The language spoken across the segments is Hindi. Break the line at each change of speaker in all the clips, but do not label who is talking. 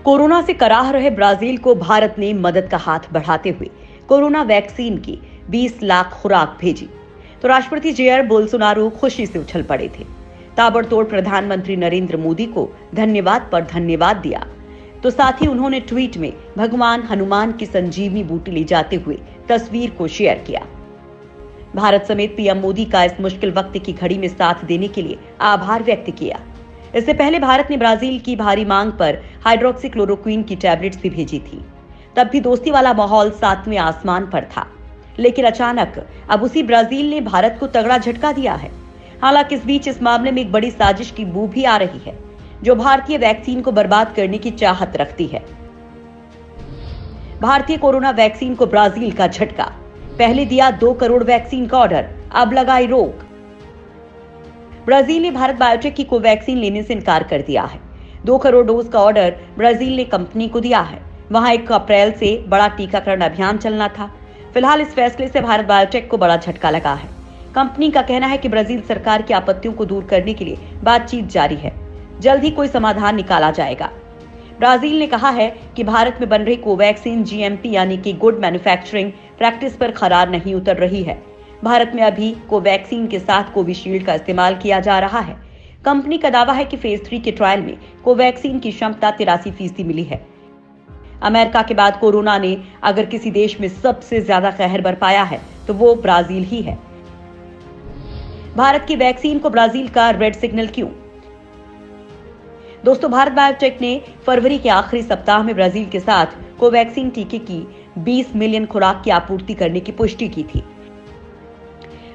कोरोना से कराह रहे ब्राजील को भारत ने मदद का हाथ बढ़ाते हुए कोरोना वैक्सीन की 20 लाख खुराक भेजी तो राष्ट्रपति जेयर बोल्सोनारो खुशी से उछल पड़े थे। ताबड़तोड़ प्रधानमंत्री नरेंद्र मोदी को धन्यवाद पर धन्यवाद दिया तो साथ ही उन्होंने ट्वीट में भगवान हनुमान की संजीवनी बूटी ले जाते हुए तस्वीर को शेयर किया। भारत समेत पीएम मोदी का इस मुश्किल वक्त की घड़ी में साथ देने के लिए आभार व्यक्त किया। इससे पहले भारत ने ब्राजील की भारी मांग पर हाइड्रोक्सीक्लोरोक्विन की टैबलेट्स भी भेजी थी। तब भी दोस्ती वाला माहौल सातवें आसमान पर था, लेकिन अचानक अब उसी ब्राजील ने भारत को तगड़ा झटका दिया है। हालांकि इस बीच इस मामले में एक बड़ी साजिश की बू भी आ रही है, जो भारतीय वैक्सीन को बर्बाद करने की चाहत रखती है। भारतीय कोरोना वैक्सीन को ब्राजील का झटका। पहले दिया 2 करोड़ वैक्सीन का ऑर्डर, अब लगाई रोक। ब्राजील ने भारत बायोटेक की कोवैक्सीन लेने से इनकार कर दिया है। 2 करोड़ डोज का ऑर्डर ब्राजील ने कंपनी को दिया है। वहां 1 अप्रैल से बड़ा टीकाकरण अभियान चलना था। फिलहाल इस फैसले से भारत बायोटेक को बड़ा झटका लगा है। कंपनी का कहना है कि ब्राजील सरकार की आपत्तियों को दूर करने के लिए बातचीत जारी है। जल्द ही कोई समाधान निकाला जाएगा। ब्राजील ने कहा है कि भारत में बन रही कोवैक्सीन जीएमपी यानी कि गुड मैन्युफैक्चरिंग प्रैक्टिस पर खरार नहीं उतर रही है। भारत में अभी कोवैक्सीन के साथ कोविशील्ड का इस्तेमाल किया जा रहा है। कंपनी का दावा है कि फेज 3 के ट्रायल में कोवैक्सीन की क्षमता 83% मिली है। अमेरिका के बाद कोरोना ने अगर किसी देश में सबसे ज्यादा कहर बरपाया है तो वो ब्राजील ही है। भारत की वैक्सीन को ब्राजील का रेड सिग्नल क्यों? दोस्तों, भारत बायोटेक ने फरवरी के आखिरी सप्ताह में ब्राजील के साथ कोवैक्सीन टीके की 20 मिलियन खुराक की आपूर्ति करने की पुष्टि की थी।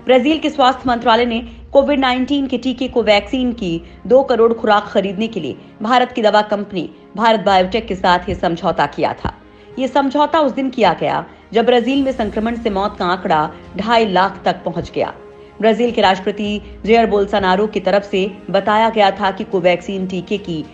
ब्राजील के स्वास्थ्य मंत्रालय ने कोविड-19 के टीके कोवैक्सीन की 2 करोड़ खुराक खरीदने के लिए भारत की दवा कंपनी भारत बायोटेक के साथ ये समझौता किया था। ये समझौता उस दिन किया गया जब ब्राजील में संक्रमण से मौत का आंकड़ा 2.5 लाख तक पहुंच गया। ब्राजील के राष्ट्रपति जेयर बोल्सोनारो की तरफ से बताया गया था कि कोवैक्सीन टीके की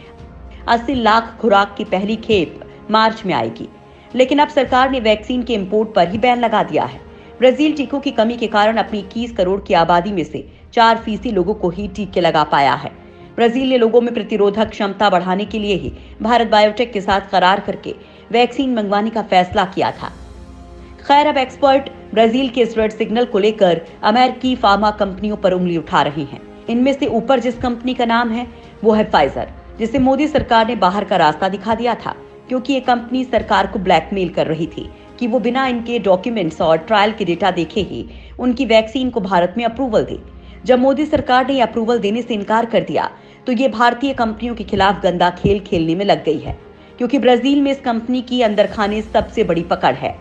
80 लाख खुराक की पहली खेप मार्च में आएगी, लेकिन अब सरकार ने वैक्सीन के इंपोर्ट पर ही बैन लगा दिया है। ब्राजील टीकों की कमी के कारण अपनी 21 करोड़ की आबादी में से 4% लोगों को ही टीके लगा पाया है। ब्राजील ने लोगों में प्रतिरोधक क्षमता बढ़ाने के लिए ही भारत बायोटेक के साथ करार करके वैक्सीन मंगवाने का फैसला किया था। खैर, अब एक्सपर्ट ब्राजील के इस रेड सिग्नल को लेकर अमेरिकी फार्मा कंपनियों पर उंगली उठा रहे हैं। इनमें से ऊपर जिस कंपनी का नाम है वो है फाइजर, जिसे मोदी सरकार ने बाहर का रास्ता दिखा दिया था, क्योंकि ये कंपनी सरकार को ब्लैकमेल कर रही थी कि वो बिना इनके डॉक्यूमेंट्स और ट्रायल के डेटा देखे ही उनकी वैक्सीन को भारत में अप्रूवल दे। जब मोदी सरकार ने अप्रूवल देने से इनकार कर दिया तो ये भारतीय कंपनियों के खिलाफ गंदा खेल खेलने में लग गई है, क्योंकि ब्राजील में इस कंपनी की अंदर खाने सबसे बड़ी पकड़ है।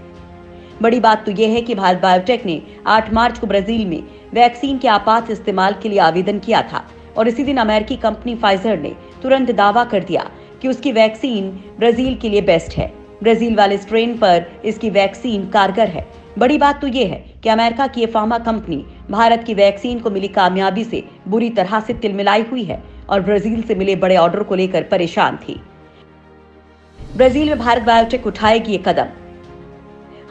बड़ी बात तो यह है कि भारत बायोटेक ने 8 मार्च को ब्राजील में वैक्सीन के आपात इस्तेमाल के लिए आवेदन किया था और इसी दिन अमेरिकी कंपनी फाइजर ने तुरंत दावा कर दिया कि उसकी वैक्सीन ब्राजील के लिए बेस्ट है। ब्राजील वाले स्ट्रेन पर इसकी वैक्सीन कारगर है। बड़ी बात तो यह है कि अमेरिका की ये फार्मा कंपनी भारत की वैक्सीन को मिली कामयाबी से बुरी तरह से तिलमिलाई हुई है और ब्राजील से मिले बड़े ऑर्डर को लेकर परेशान थी। ब्राजील में भारत बायोटेक उठाएगी ये कदम।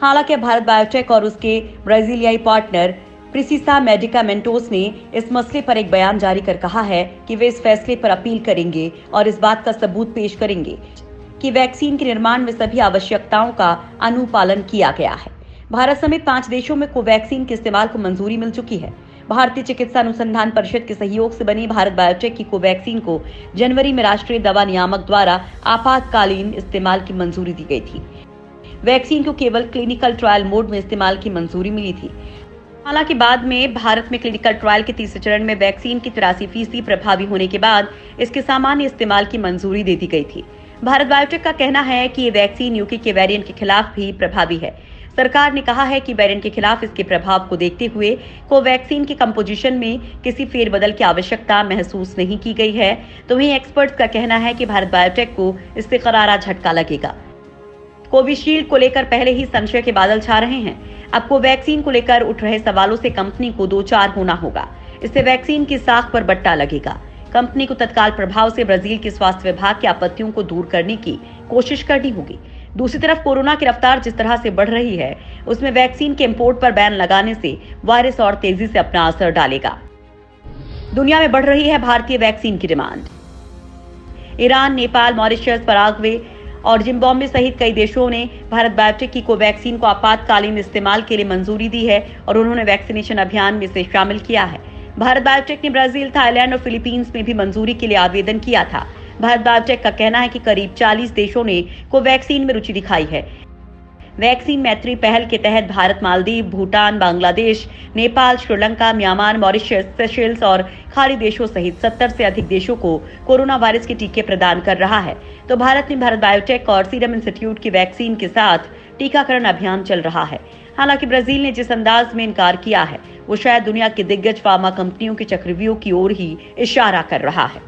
हालांकि भारत बायोटेक और उसके ब्राजीलियाई पार्टनर प्रिसिसा मेडिकामेंटोस ने इस मसले पर एक बयान जारी कर कहा है कि वे इस फैसले पर अपील करेंगे और इस बात का सबूत पेश करेंगे कि वैक्सीन के निर्माण में सभी आवश्यकताओं का अनुपालन किया गया है। भारत समेत 5 देशों में कोवैक्सीन के इस्तेमाल को मंजूरी मिल चुकी है। भारतीय चिकित्सा अनुसंधान परिषद के सहयोग से बनी भारत बायोटेक की कोवैक्सीन को जनवरी में राष्ट्रीय दवा नियामक द्वारा आपातकालीन इस्तेमाल की मंजूरी दी गई थी। वैक्सीन को केवल क्लिनिकल ट्रायल मोड में इस्तेमाल की मंजूरी मिली थी। हालांकि बाद में भारत में क्लिनिकल ट्रायल के तीसरे चरण में वैक्सीन की 83% प्रभावी होने के बाद इसके सामान्य इस्तेमाल की मंजूरी दे दी गई थी। भारत बायोटेक का कहना है कि ये वैक्सीन यूके के वेरिएंट के खिलाफ भी प्रभावी है। सरकार ने कहा है कि वेरिएंट के खिलाफ इसके प्रभाव को देखते हुए कोवैक्सीन के कंपोजिशन में किसी फेरबदल की आवश्यकता महसूस नहीं की गई है। तो वहीं एक्सपर्ट्स का कहना है कि भारत बायोटेक को इससे करारा झटका लगेगा। कोविशील्ड को लेकर पहले ही संशय के बादल छा रहे हैं। अब कोवैक्सीन को लेकर उठ रहे सवालों से कंपनी को 2-4 होना होगा। इससे वैक्सीन की साख पर बट्टा लगेगा। कंपनी को तत्काल प्रभाव से ब्राजील के स्वास्थ्य विभाग की आपत्तियों को दूर करने की कोशिश करनी होगी। दूसरी तरफ कोरोना की रफ्तार जिस तरह से बढ़ रही है, उसमें वैक्सीन के इंपोर्ट पर बैन लगाने से वायरस और तेजी से अपना असर डालेगा। दुनिया में बढ़ रही है भारतीय वैक्सीन की demand. Iran, Nepal, Mauritius, Paraguay और जिम्बाब्वे सहित कई देशों ने भारत बायोटेक की कोवैक्सीन को आपातकालीन इस्तेमाल के लिए मंजूरी दी है और उन्होंने वैक्सीनेशन अभियान में इसे शामिल किया है। भारत बायोटेक ने ब्राजील, थाईलैंड और फिलीपींस में भी मंजूरी के लिए आवेदन किया था। भारत बायोटेक का कहना है कि करीब 40 देशों ने कोवैक्सीन में रुचि दिखाई है। वैक्सीन मैत्री पहल के तहत Bharat Maldives, Bhutan, Bangladesh, Nepal, Sri Lanka, Myanmar, Mauritius, Seychelles और खाड़ी देशों सहित 70 से अधिक देशों को कोरोना वायरस के टीके प्रदान कर रहा है। तो भारत में भारत बायोटेक और सीरम इंस्टीट्यूट की वैक्सीन के साथ टीकाकरण अभियान चल रहा है। हालांकि ब्राजील ने जिस अंदाज में इनकार किया है वो शायद दुनिया की दिग्गज फार्मा कंपनियों के चक्रव्यूह की ओर ही इशारा कर रहा है।